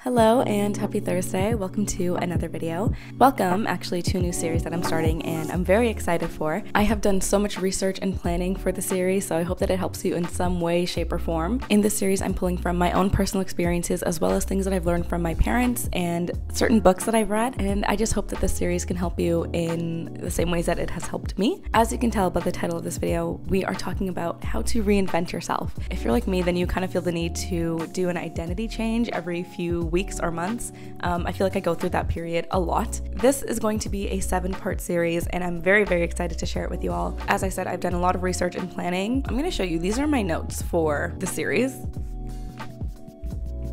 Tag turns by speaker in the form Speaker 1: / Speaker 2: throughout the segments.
Speaker 1: Hello and happy Thursday. Welcome to another video. Welcome actually to a new series that I'm starting and I'm very excited for. I have done so much research and planning for the series, so I hope that it helps you in some way, shape, or form. In this series, I'm pulling from my own personal experiences as well as things that I've learned from my parents and certain books that I've read, and I just hope that this series can help you in the same ways that it has helped me. As you can tell by the title of this video, we are talking about how to reinvent yourself. If you're like me, then you kind of feel the need to do an identity change every few weeks or months. I feel like I go through that period a lot. This is going to be a 7-part series and I'm very, very excited to share it with you all. As I said, I've done a lot of research and planning. I'm going to show you, these are my notes for the series.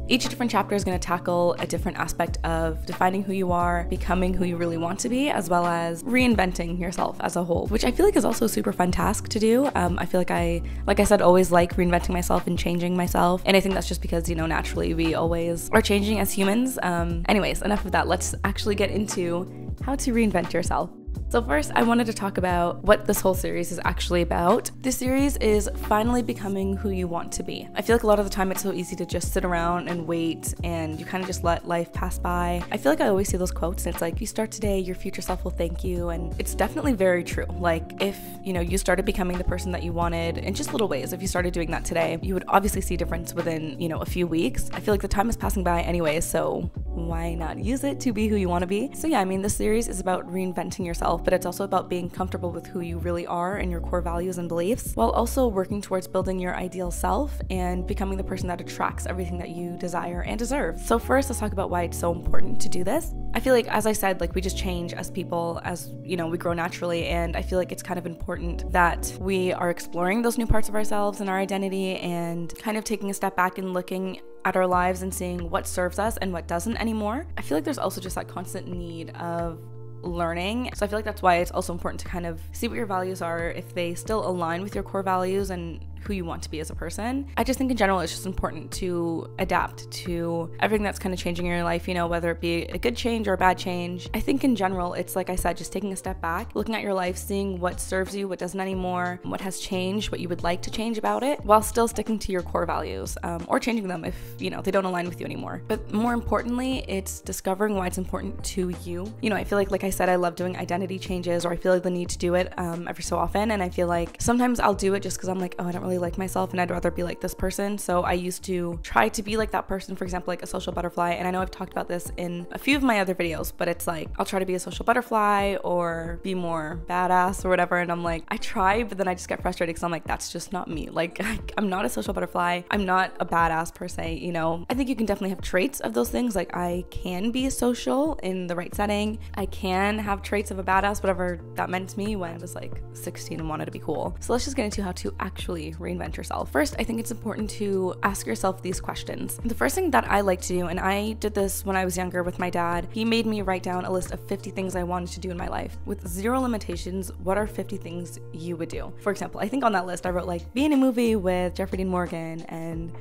Speaker 1: Each different chapter is going to tackle a different aspect of defining who you are, becoming who you really want to be, as well as reinventing yourself as a whole, which I feel like is also a super fun task to do. I feel like I said, always like reinventing myself and changing myself. And I think that's just because, you know, naturally we always are changing as humans. Anyways, enough of that. Let's actually get into how to reinvent yourself. So first, I wanted to talk about what this whole series is actually about. This series is finally becoming who you want to be. I feel like a lot of the time it's so easy to just sit around and wait and you kind of just let life pass by. I feel like I always see those quotes and it's like, you start today, your future self will thank you. And it's definitely very true. Like if, you know, you started becoming the person that you wanted in just little ways, if you started doing that today, you would obviously see a difference within, you know, a few weeks. I feel like the time is passing by anyway, so why not use it to be who you want to be? So yeah, I mean, this series is about reinventing yourself, but it's also about being comfortable with who you really are and your core values and beliefs, while also working towards building your ideal self and becoming the person that attracts everything that you desire and deserve. So first, let's talk about why it's so important to do this. I feel like, as I said, like we just change as people, as you know, we grow naturally, and I feel like it's kind of important that we are exploring those new parts of ourselves and our identity and kind of taking a step back and looking at our lives and seeing what serves us and what doesn't anymore. I feel like there's also just that constant need of learning. So I feel like that's why it's also important to kind of see what your values are, if they still align with your core values and who you want to be as a person. I just think in general it's just important to adapt to everything that's kind of changing in your life, you know, whether it be a good change or a bad change. I think in general it's, like I said, just taking a step back, looking at your life, seeing what serves you, what doesn't anymore, what has changed, what you would like to change about it, while still sticking to your core values, or changing them if, you know, they don't align with you anymore. But more importantly, it's discovering why it's important to you. You know, I feel like I said, I love doing identity changes, or I feel like the need to do it every so often, and I feel like sometimes I'll do it just because I'm like, oh, I don't really like myself and I'd rather be like this person. So I used to try to be like that person, for example, like a social butterfly. And I know I've talked about this in a few of my other videos, but it's like, I'll try to be a social butterfly or be more badass or whatever. And I'm like, I try, but then I just get frustrated because I'm like, that's just not me. Like I'm not a social butterfly. I'm not a badass per se, you know. I think you can definitely have traits of those things. Like I can be social in the right setting. I can have traits of a badass, whatever that meant to me when I was like 16 and wanted to be cool. So let's just get into how to actually reinvent yourself. First, I think it's important to ask yourself these questions. The first thing that I like to do, and I did this when I was younger with my dad, he made me write down a list of 50 things I wanted to do in my life. With 0 limitations, what are 50 things you would do? For example, I think on that list I wrote like be in a movie with Jeffrey Dean Morgan and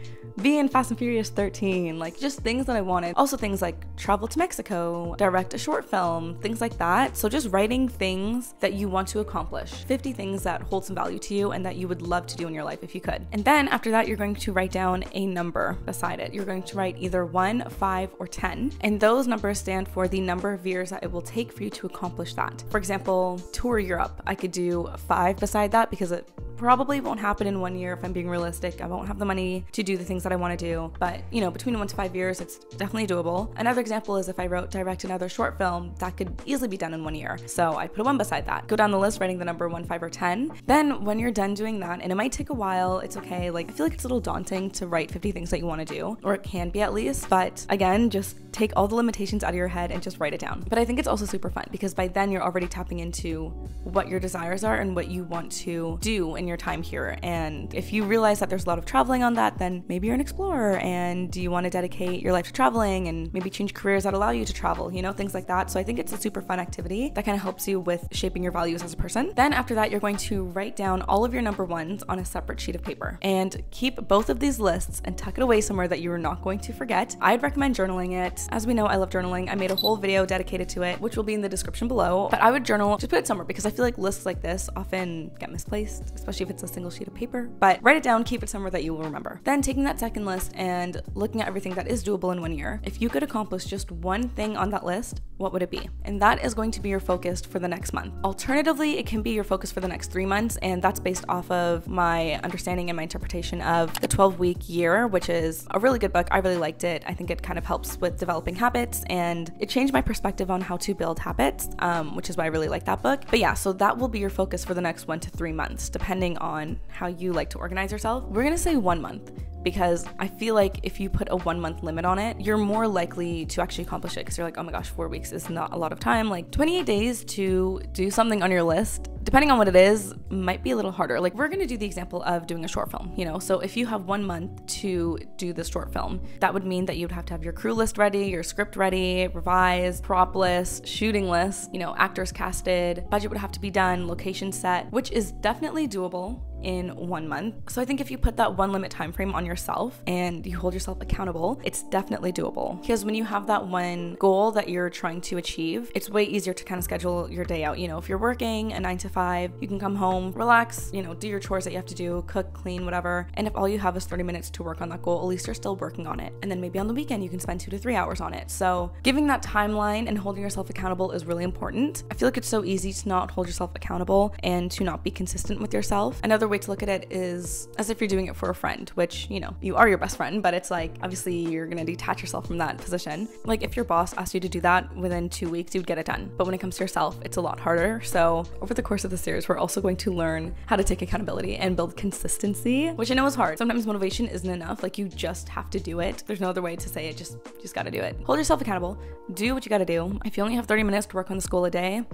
Speaker 1: be in Fast and Furious 13, like just things that I wanted. Also things like travel to Mexico, direct a short film, things like that. So just writing things that you want to accomplish, 50 things that hold some value to you and that you would love to do in your life if you could. And then after that, you're going to write down a number beside it. You're going to write either 1, 5, or 10. And those numbers stand for the number of years that it will take for you to accomplish that. For example, tour Europe. I could do 5 beside that because it probably won't happen in 1 year if I'm being realistic. I won't have the money to do the things that I want to do. But, you know, between 1 to 5 years, it's definitely doable. Another example is if I wrote direct another short film, that could easily be done in 1 year. So I put a 1 beside that. Go down the list, writing the number 1, 5, or 10. Then when you're done doing that, and it might take a while, it's okay. Like, I feel like it's a little daunting to write 50 things that you want to do, or it can be at least. But again, just take all the limitations out of your head and just write it down. But I think it's also super fun because by then you're already tapping into what your desires are and what you want to do in your time here. And if you realize that there's a lot of traveling on that, then maybe you're an explorer and you want to dedicate your life to traveling and maybe change careers that allow you to travel, you know, things like that. So I think it's a super fun activity that kind of helps you with shaping your values as a person. Then after that, you're going to write down all of your number ones on a separate sheet of paper and keep both of these lists and tuck it away somewhere that you're not going to forget. I'd recommend journaling it. As we know, I love journaling. I made a whole video dedicated to it, which will be in the description below, but I would journal, just put it somewhere because I feel like lists like this often get misplaced, especially especially if it's a single sheet of paper, but write it down, keep it somewhere that you will remember. Then taking that second list and looking at everything that is doable in 1 year. If you could accomplish just one thing on that list, what would it be? And that is going to be your focus for the next month. Alternatively, it can be your focus for the next 3 months, and that's based off of my understanding and my interpretation of the 12-week year, which is a really good book. I really liked it. I think it kind of helps with developing habits, and it changed my perspective on how to build habits, which is why I really like that book. But yeah, so that will be your focus for the next 1 to 3 months, depending on how you like to organize yourself. We're gonna say 1 month, because I feel like if you put a 1 month limit on it, you're more likely to actually accomplish it, because you're like, oh my gosh, 4 weeks is not a lot of time. Like 28 days to do something on your list, depending on what it is, might be a little harder. Like we're gonna do the example of doing a short film, you know? So if you have 1 month to do this short film, that would mean that you'd have to have your crew list ready, your script ready, revised, prop list, shooting list, you know, actors casted, budget would have to be done, location set, which is definitely doable in 1 month. So I think if you put that 1 limit time frame on yourself and you hold yourself accountable, it's definitely doable. Because when you have that one goal that you're trying to achieve, it's way easier to kind of schedule your day out. You know, if you're working a 9 to 5, you can come home, relax, you know, do your chores that you have to do, cook, clean, whatever. And if all you have is 30 minutes to work on that goal, at least you're still working on it. And then maybe on the weekend, you can spend 2 to 3 hours on it. So giving that timeline and holding yourself accountable is really important. I feel like it's so easy to not hold yourself accountable and to not be consistent with yourself. Another way to look at it is as if you're doing it for a friend, which, you know, you are your best friend, but it's like, obviously you're going to detach yourself from that position. Like if your boss asked you to do that within 2 weeks, you'd get it done. But when it comes to yourself, it's a lot harder. So over the course of the series, we're also going to learn how to take accountability and build consistency, which I know is hard. Sometimes motivation isn't enough. Like you just have to do it. There's no other way to say it. Just got to do it. Hold yourself accountable. Do what you got to do. If you only have 30 minutes to work on this goal a day,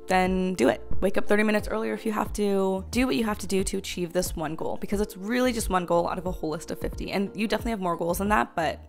Speaker 1: then do it. Wake up 30 minutes earlier if you have to. Do what you have to do to achieve this one goal, because it's really just one goal out of a whole list of 50. And you definitely have more goals than that, but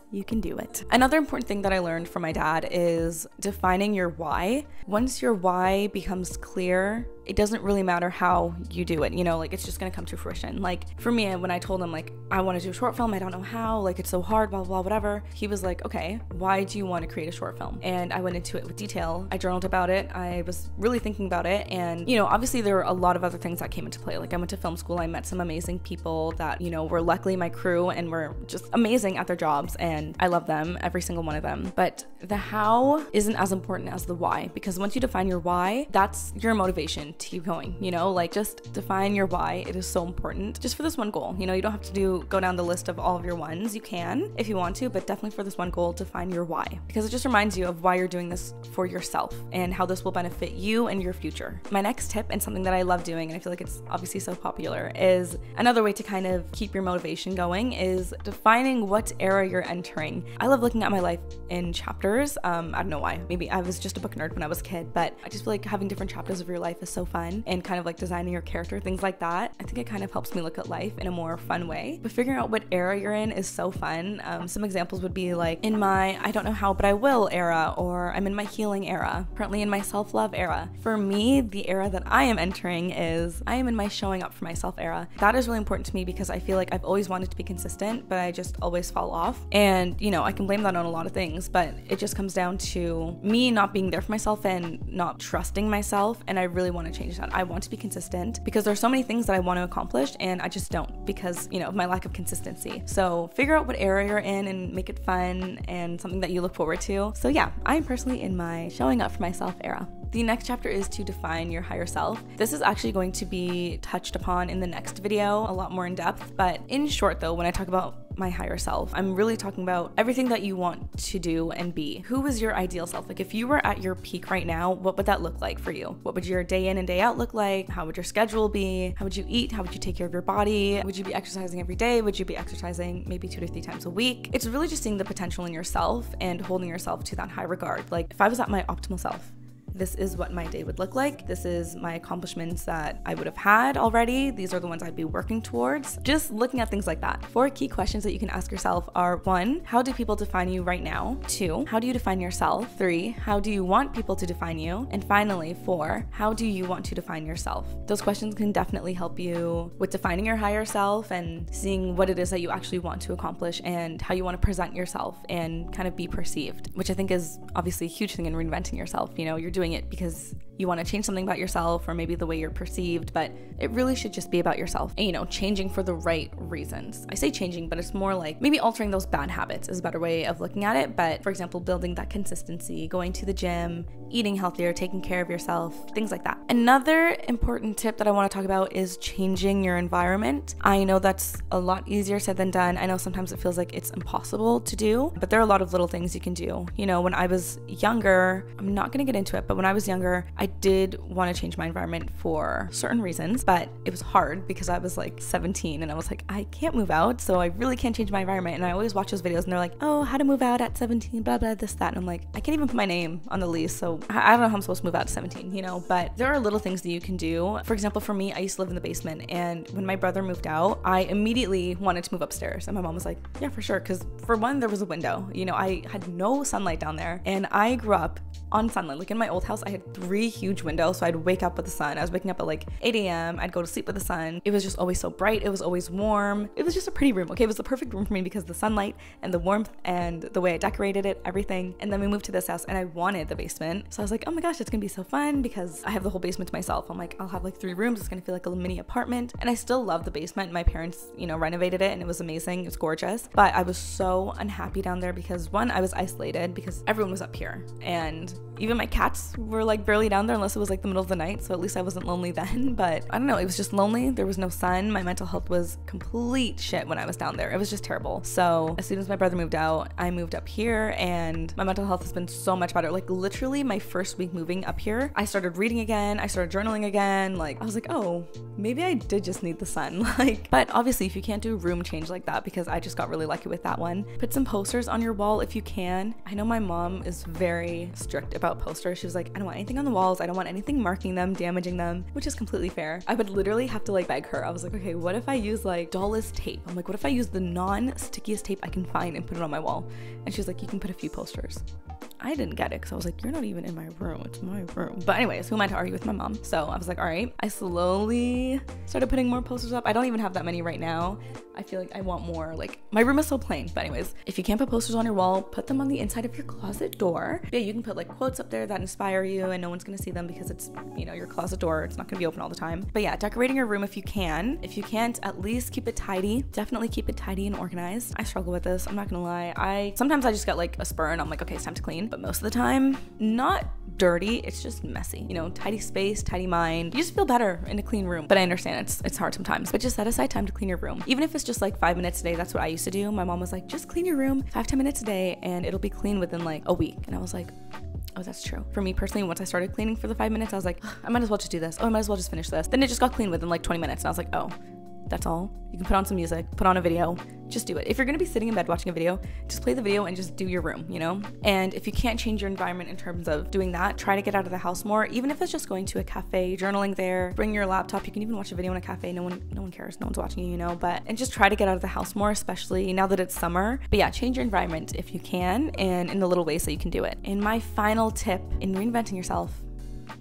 Speaker 1: you can do it. Another important thing that I learned from my dad is defining your why. Once your why becomes clear, it doesn't really matter how you do it, you know, like it's just gonna come to fruition. Like for me, when I told him like, I want to do a short film, I don't know how, like it's so hard, blah, blah, whatever. He was like, okay, why do you want to create a short film? And I went into it with detail. I journaled about it. I was really thinking about it. And, you know, obviously there were a lot of other things that came into play. Like I went to film school, I met some amazing people that, you know, were luckily my crew and were just amazing at their jobs. And I love them, every single one of them. But the how isn't as important as the why, because once you define your why, that's your motivation to keep going, you know, like just define your why. It is so important just for this one goal. You know, you don't have to go down the list of all of your ones. You can if you want to, but definitely for this one goal, define your why, because it just reminds you of why you're doing this for yourself and how this will benefit you and your future. My next tip, and something that I love doing, and I feel like it's obviously so popular, is another way to kind of keep your motivation going is defining what era you're entering. I love looking at my life in chapters. I don't know why. Maybe I was just a book nerd when I was a kid, but I just feel like having different chapters of your life is so fun, and kind of like designing your character, things like that. I think it kind of helps me look at life in a more fun way. But figuring out what era you're in is so fun. Some examples would be like in my I don't know how but I will era, or I'm in my healing era, currently in my self-love era. For me, the era that I am entering is I am in my showing up for myself era. That is really important to me because I feel like I've always wanted to be consistent, but I just always fall off. And you know, I can blame that on a lot of things, but it just comes down to me not being there for myself and not trusting myself. And I really want to change that. I want to be consistent because there's so many things that I want to accomplish and I just don't, because, you know, of my lack of consistency. So figure out what era you're in and make it fun and something that you look forward to. So yeah, I'm personally in my showing up for myself era. The next chapter is to define your higher self. This is actually going to be touched upon in the next video, a lot more in depth. But in short though, when I talk about my higher self, I'm really talking about everything that you want to do and be. Who is your ideal self? Like if you were at your peak right now, what would that look like for you? What would your day in and day out look like? How would your schedule be? How would you eat? How would you take care of your body? Would you be exercising every day? Would you be exercising maybe 2 to 3 times a week? It's really just seeing the potential in yourself and holding yourself to that high regard. Like if I was at my optimal self, this is what my day would look like. This is my accomplishments that I would have had already. These are the ones I'd be working towards. Just looking at things like that. 4 key questions that you can ask yourself are: 1, how do people define you right now? 2, how do you define yourself? 3, how do you want people to define you? And finally, 4, how do you want to define yourself? Those questions can definitely help you with defining your higher self and seeing what it is that you actually want to accomplish and how you want to present yourself and kind of be perceived, which I think is obviously a huge thing in reinventing yourself. You know, you're doing it because you want to change something about yourself or maybe the way you're perceived, but it really should just be about yourself and, you know, changing for the right reasons. I say changing, but it's more like maybe altering those bad habits is a better way of looking at it. But for example, building that consistency, going to the gym, eating healthier, taking care of yourself, things like that. Another important tip that I want to talk about is changing your environment. I know that's a lot easier said than done. I know sometimes it feels like it's impossible to do, but there are a lot of little things you can do. You know, when I was younger, I'm not going to get into it, but when I was younger, I did want to change my environment for certain reasons, but it was hard because I was like 17 and I was like, I can't move out, so I really can't change my environment. And I always watch those videos and they're like, oh, how to move out at 17, blah, blah, this, that. And I'm like, I can't even put my name on the lease, so I don't know how I'm supposed to move out at 17, you know, but there are little things that you can do. For example, for me, I used to live in the basement, and when my brother moved out, I immediately wanted to move upstairs. And my mom was like, yeah, for sure. Because for one, there was a window, you know, I had no sunlight down there, and I grew up on sunlight. Like in my old house, I had 3 huge windows, so I'd wake up with the sun. I was waking up at like 8 a.m. I'd go to sleep with the sun. It was just always so bright. It was always warm. It was just a pretty room. Okay, it was the perfect room for me because of the sunlight and the warmth and the way I decorated it, everything. And then we moved to this house and I wanted the basement. So I was like, oh my gosh, it's gonna be so fun because I have the whole basement to myself. I'm like, I'll have like 3 rooms. It's gonna feel like a little mini apartment. And I still love the basement. My parents, you know, renovated it and it was amazing. It was gorgeous. But I was so unhappy down there because one, I was isolated because everyone was up here. And even my cats were like barely down there unless it was like the middle of the night, so at least I wasn't lonely then. But I don't know, it was just lonely. There was no sun. My mental health was complete shit when I was down there. It was just terrible. So as soon as my brother moved out, I moved up here and my mental health has been so much better. Like literally my first week moving up here, I started reading again, I started journaling again. Like I was like, oh, maybe I did just need the sun. Like, but obviously if you can't do room change like that, because I just got really lucky with that one, put some posters on your wall if you can. I know my mom is very strict about posters. She was like, I don't want anything on the walls. I don't want anything marking them, damaging them, which is completely fair. I would literally have to like beg her. I was like, okay, what if I use like dullest tape? I'm like, what if I use the non-stickiest tape I can find and put it on my wall? And she's like, you can put a few posters. I didn't get it because I was like, you're not even in my room. It's my room. But anyways, who am I to argue with my mom? So I was like, all right. I slowly started putting more posters up. I don't even have that many right now. I feel like I want more. Like my room is so plain. But anyways, if you can't put posters on your wall, put them on the inside of your closet door. Yeah, you can put like quotes up there that inspire you and no one's gonna see them because it's, you know, your closet door. It's not gonna be open all the time. But yeah, decorating your room if you can. If you can't, at least keep it tidy. Definitely keep it tidy and organized. I struggle with this. I'm not gonna lie. Sometimes I just get like a spur and I'm like, okay, it's time to clean. But most of the time, not dirty, it's just messy. You know, tidy space, tidy mind. You just feel better in a clean room. But I understand it's hard sometimes. But just set aside time to clean your room. Even if it's just like 5 minutes a day, that's what I used to do. My mom was like, just clean your room 5-10 minutes a day and it'll be clean within like a week. And I was like, oh, that's true. For me personally, once I started cleaning for the 5 minutes, I was like, I might as well just do this. Oh, I might as well just finish this. Then it just got clean within like 20 minutes. And I was like, oh, that's all. You can put on some music, put on a video, just do it. If you're gonna be sitting in bed watching a video, just play the video and just do your room, you know? And if you can't change your environment in terms of doing that, try to get out of the house more, even if it's just going to a cafe, journaling there, bring your laptop. You can even watch a video in a cafe. No one cares. No one's watching you, you know? And just try to get out of the house more, especially now that it's summer. But yeah, change your environment if you can and in the little ways that you can do it. And my final tip in reinventing yourself,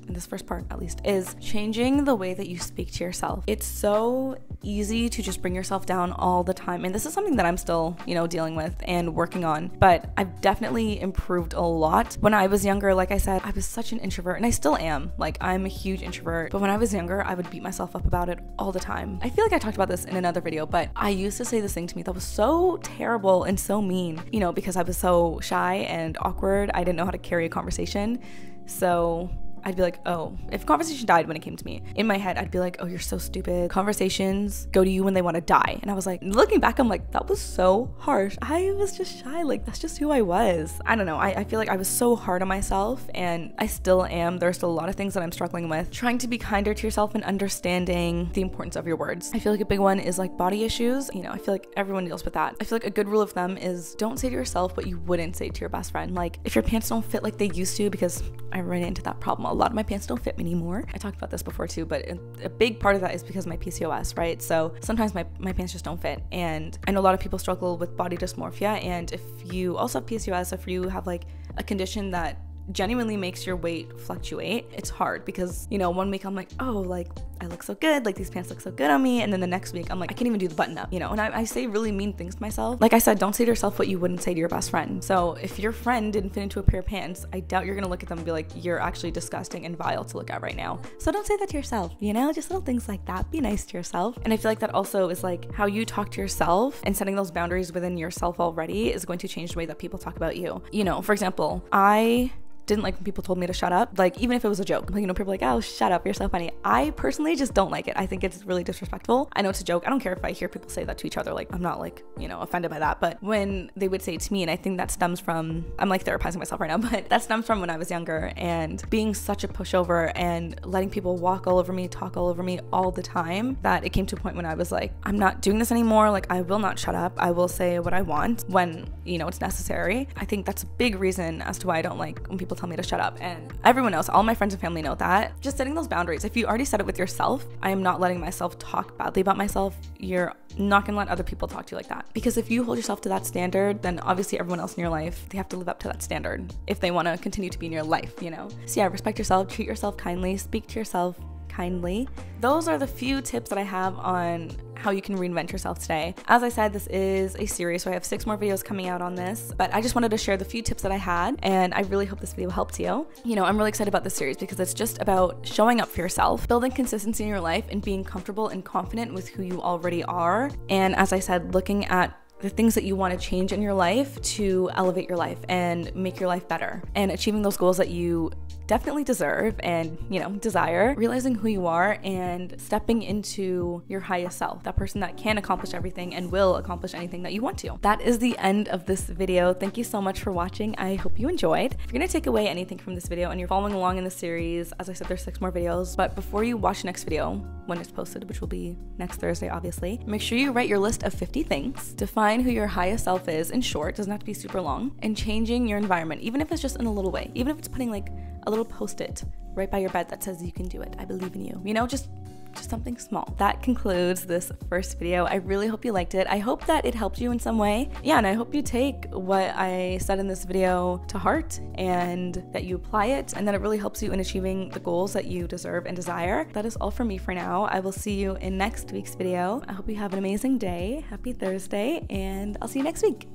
Speaker 1: in this first part at least, is changing the way that you speak to yourself. It's so easy to just bring yourself down all the time. And this is something that I'm still, you know, dealing with and working on, but I've definitely improved a lot. When I was younger, like I said, I was such an introvert and I still am. Like I'm a huge introvert, but when I was younger, I would beat myself up about it all the time. I feel like I talked about this in another video, but I used to say this thing to me that was so terrible and so mean, you know, because I was so shy and awkward. I didn't know how to carry a conversation. So I'd be like, oh, if a conversation died when it came to me, in my head, I'd be like, oh, you're so stupid. Conversations go to you when they want to die. And I was like, looking back, I'm like, that was so harsh. I was just shy. Like, that's just who I was. I don't know. I feel like I was so hard on myself and I still am. There's still a lot of things that I'm struggling with. Trying to be kinder to yourself and understanding the importance of your words. I feel like a big one is like body issues. You know, I feel like everyone deals with that. I feel like a good rule of thumb is don't say to yourself what you wouldn't say to your best friend. Like if your pants don't fit like they used to, because I ran into that problem. A lot of my pants don't fit me anymore. I talked about this before too, but a big part of that is because of my PCOS, right? So sometimes my pants just don't fit. And I know a lot of people struggle with body dysmorphia. And if you also have PCOS, if you have like a condition that genuinely makes your weight fluctuate. It's hard because, you know, one week I'm like, oh, like I look so good, like these pants look so good on me, and then the next week I'm like, I can't even do the button up, you know, and I say really mean things to myself. Like I said, don't say to yourself what you wouldn't say to your best friend. So if your friend didn't fit into a pair of pants, I doubt you're gonna look at them and be like, you're actually disgusting and vile to look at right now. So don't say that to yourself, you know, just little things like that. Be nice to yourself. And I feel like that also is like how you talk to yourself, and setting those boundaries within yourself already is going to change the way that people talk about you. You know, for example, I didn't like when people told me to shut up, like even if it was a joke, like, you know, people are like, oh, shut up, you're so funny. I personally just don't like it. I think it's really disrespectful. I know it's a joke. I don't care if I hear people say that to each other, like I'm not like, you know, offended by that, but when they would say it to me, and I think that stems from, I'm like therapizing myself right now, but that stems from when I was younger and being such a pushover and letting people walk all over me, talk all over me all the time, that it came to a point when I was like, I'm not doing this anymore. Like I will not shut up. I will say what I want when, you know, it's necessary. I think that's a big reason as to why I don't like when people tell me to shut up, and everyone else, all my friends and family know that. Just setting those boundaries. If you already said it with yourself, I am not letting myself talk badly about myself. You're not gonna let other people talk to you like that, because if you hold yourself to that standard, then obviously everyone else in your life, they have to live up to that standard if they want to continue to be in your life, you know. So yeah, respect yourself, treat yourself kindly, speak to yourself kindly. Those are the few tips that I have on how you can reinvent yourself today. As I said, this is a series, so I have 6 more videos coming out on this, but I just wanted to share the few tips that I had, and I really hope this video helped you. You know, I'm really excited about this series because it's just about showing up for yourself, building consistency in your life, and being comfortable and confident with who you already are. And as I said, looking at the things that you want to change in your life to elevate your life and make your life better, and achieving those goals that you definitely deserve and, you know, desire, realizing who you are and stepping into your highest self, that person that can accomplish everything and will accomplish anything that you want to. That is the end of this video. Thank you so much for watching. I hope you enjoyed. If you're gonna take away anything from this video and you're following along in the series, as I said, there's 6 more videos, but before you watch the next video, when it's posted, which will be next Thursday, obviously, make sure you write your list of 50 things, define who your highest self is, in short, doesn't have to be super long, and changing your environment, even if it's just in a little way, even if it's putting like a little post-it right by your bed that says you can do it, I believe in you, you know, just something small. That concludes this first video. I really hope you liked it. I hope that it helped you in some way. Yeah, and I hope you take what I said in this video to heart and that you apply it, and that it really helps you in achieving the goals that you deserve and desire. That is all from me for now. I will see you in next week's video. I hope you have an amazing day. Happy Thursday, and I'll see you next week.